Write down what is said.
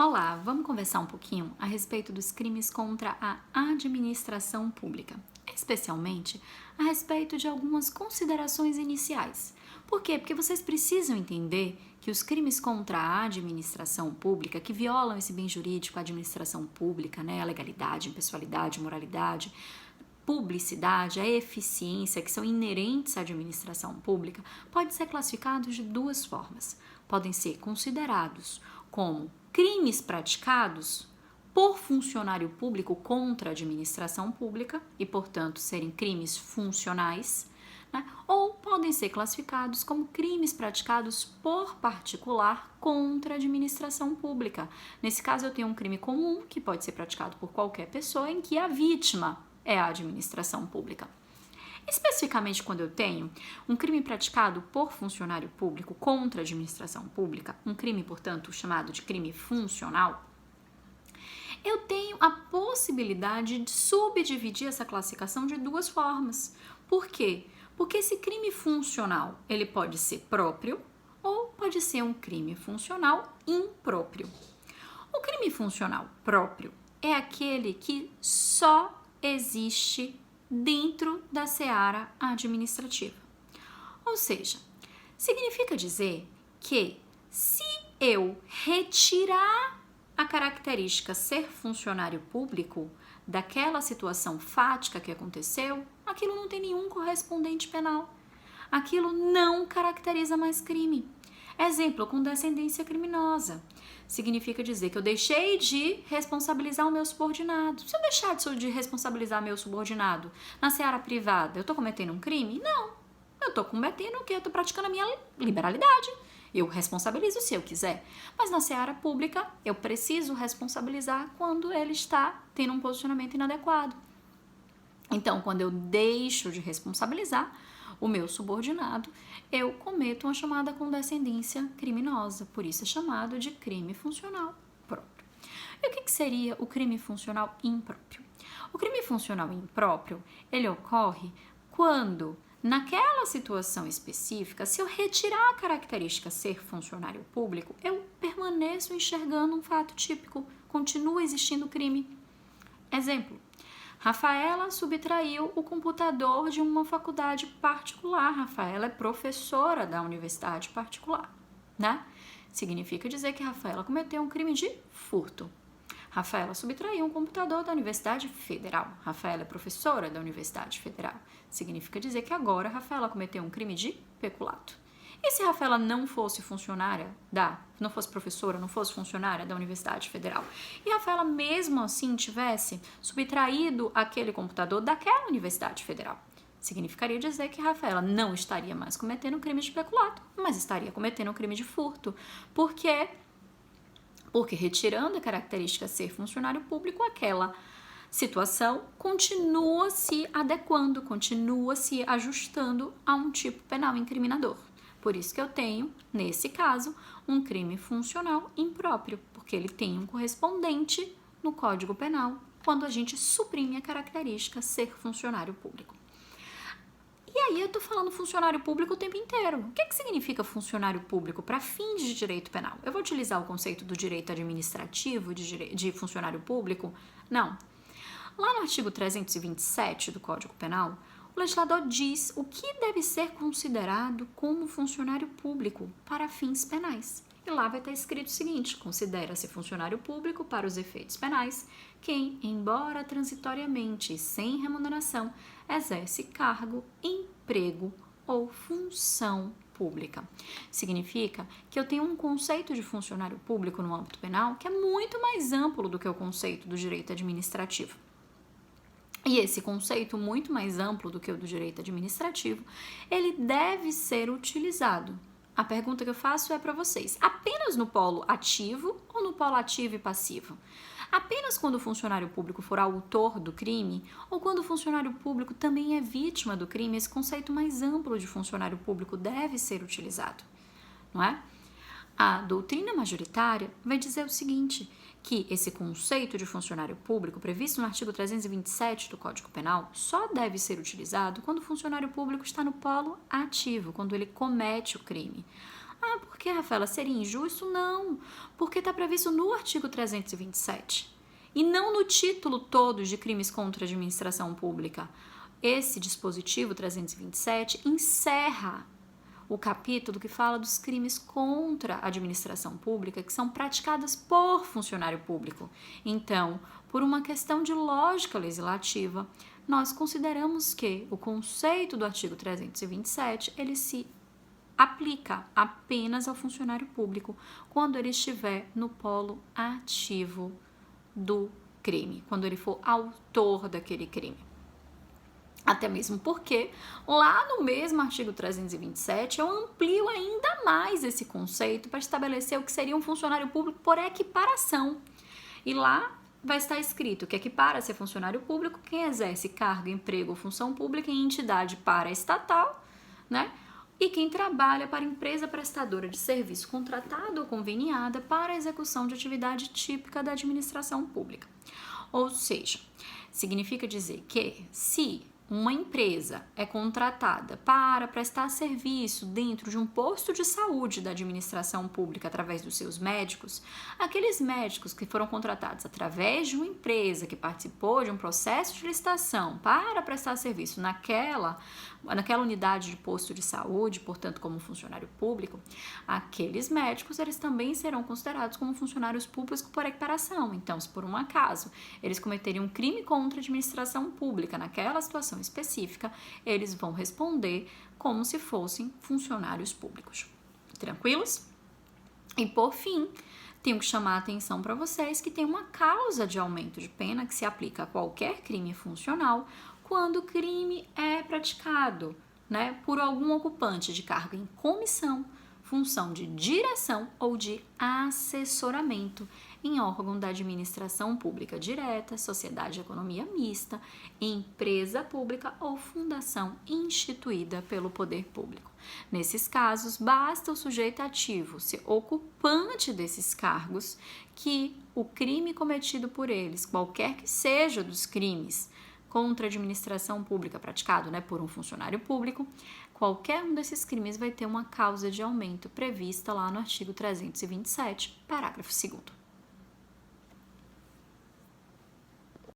Olá, vamos conversar um pouquinho a respeito dos crimes contra a administração pública, especialmente a respeito de algumas considerações iniciais. Por quê? Porque vocês precisam entender que os crimes contra a administração pública, que violam esse bem jurídico, a administração pública, a legalidade, impessoalidade, moralidade, publicidade, a eficiência, que são inerentes à administração pública, podem ser classificados de duas formas. Podem ser considerados como crimes praticados por funcionário público contra a administração pública e, portanto, serem crimes funcionais, ou podem ser classificados como crimes praticados por particular contra a administração pública. Nesse caso, eu tenho um crime comum que pode ser praticado por qualquer pessoa em que a vítima é a administração pública. Especificamente quando eu tenho um crime praticado por funcionário público contra a administração pública, um crime, portanto, chamado de crime funcional, eu tenho a possibilidade de subdividir essa classificação de duas formas. Por quê? Porque esse crime funcional, ele pode ser próprio ou pode ser um crime funcional impróprio. O crime funcional próprio é aquele que só existe dentro da seara administrativa. Ou seja, significa dizer que se eu retirar a característica ser funcionário público daquela situação fática que aconteceu, aquilo não tem nenhum correspondente penal. Aquilo não caracteriza mais crime. Exemplo, com descendência criminosa. Significa dizer que eu deixei de responsabilizar o meu subordinado. Se eu deixar de responsabilizar meu subordinado na seara privada, eu estou cometendo um crime? Não. Eu estou cometendo o quê? Eu estou praticando a minha liberalidade. Eu responsabilizo se eu quiser. Mas na seara pública, eu preciso responsabilizar quando ele está tendo um posicionamento inadequado. Então, quando eu deixo de responsabilizar o meu subordinado, eu cometo uma chamada condescendência criminosa, por isso é chamado de crime funcional próprio. E o que seria o crime funcional impróprio? O crime funcional impróprio, ele ocorre quando, naquela situação específica, se eu retirar a característica ser funcionário público, eu permaneço enxergando um fato típico, continua existindo crime. Exemplo, Rafaela subtraiu o computador de uma faculdade particular. Rafaela é professora da universidade particular, né? Significa dizer que Rafaela cometeu um crime de furto. Rafaela subtraiu um computador da Universidade Federal. Rafaela é professora da Universidade Federal. Significa dizer que agora Rafaela cometeu um crime de peculato. E se Rafaela não fosse não fosse professora, não fosse funcionária da Universidade Federal, e Rafaela mesmo assim tivesse subtraído aquele computador daquela Universidade Federal, significaria dizer que Rafaela não estaria mais cometendo um crime de peculato, mas estaria cometendo um crime de furto. Por quê? Porque retirando a característica ser funcionário público, aquela situação continua se adequando, continua se ajustando a um tipo penal incriminador. Por isso que eu tenho, nesse caso, um crime funcional impróprio, porque ele tem um correspondente no Código Penal quando a gente suprime a característica ser funcionário público. E aí eu tô falando funcionário público o tempo inteiro. O que significa funcionário público para fins de direito penal? Eu vou utilizar o conceito do direito administrativo de funcionário público? Não. Lá no artigo 327 do Código Penal, o legislador diz o que deve ser considerado como funcionário público para fins penais. E lá vai estar escrito o seguinte: considera-se funcionário público para os efeitos penais quem, embora transitoriamente e sem remuneração, exerce cargo, emprego ou função pública. Significa que eu tenho um conceito de funcionário público no âmbito penal que é muito mais amplo do que o conceito do direito administrativo. E esse conceito, muito mais amplo do que o do direito administrativo, ele deve ser utilizado. A pergunta que eu faço é para vocês: apenas no polo ativo ou no polo ativo e passivo? Apenas quando o funcionário público for autor do crime ou quando o funcionário público também é vítima do crime, esse conceito mais amplo de funcionário público deve ser utilizado, não é? A doutrina majoritária vai dizer o seguinte, que esse conceito de funcionário público previsto no artigo 327 do Código Penal só deve ser utilizado quando o funcionário público está no polo ativo, quando ele comete o crime. Ah, por que, Rafaela? Seria injusto? Não, porque está previsto no artigo 327 e não no título todo de crimes contra a administração pública. Esse dispositivo 327 encerra o capítulo que fala dos crimes contra a administração pública que são praticados por funcionário público. Então, por uma questão de lógica legislativa, nós consideramos que o conceito do artigo 327 ele se aplica apenas ao funcionário público quando ele estiver no polo ativo do crime, quando ele for autor daquele crime. Até mesmo porque lá no mesmo artigo 327 eu amplio ainda mais esse conceito para estabelecer o que seria um funcionário público por equiparação. E lá vai estar escrito que equipara-se a funcionário público quem exerce cargo, emprego ou função pública em entidade paraestatal, né? E quem trabalha para empresa prestadora de serviço contratada ou conveniada para a execução de atividade típica da administração pública. Ou seja, significa dizer que se uma empresa é contratada para prestar serviço dentro de um posto de saúde da administração pública através dos seus médicos, aqueles médicos que foram contratados através de uma empresa que participou de um processo de licitação para prestar serviço naquela unidade de posto de saúde, portanto como funcionário público, aqueles médicos eles também serão considerados como funcionários públicos por equiparação. Então, se por um acaso eles cometerem um crime contra a administração pública naquela situação específica, eles vão responder como se fossem funcionários públicos. Tranquilos? E por fim, tenho que chamar a atenção para vocês que tem uma causa de aumento de pena que se aplica a qualquer crime funcional quando o crime é praticado, né, por algum ocupante de cargo em comissão, função de direção ou de assessoramento em órgão da administração pública direta, sociedade de economia mista, empresa pública ou fundação instituída pelo poder público. Nesses casos, basta o sujeito ativo ser ocupante desses cargos que o crime cometido por eles, qualquer que seja dos crimes contra a administração pública praticado, né, por um funcionário público, qualquer um desses crimes vai ter uma causa de aumento prevista lá no artigo 327, parágrafo 2º.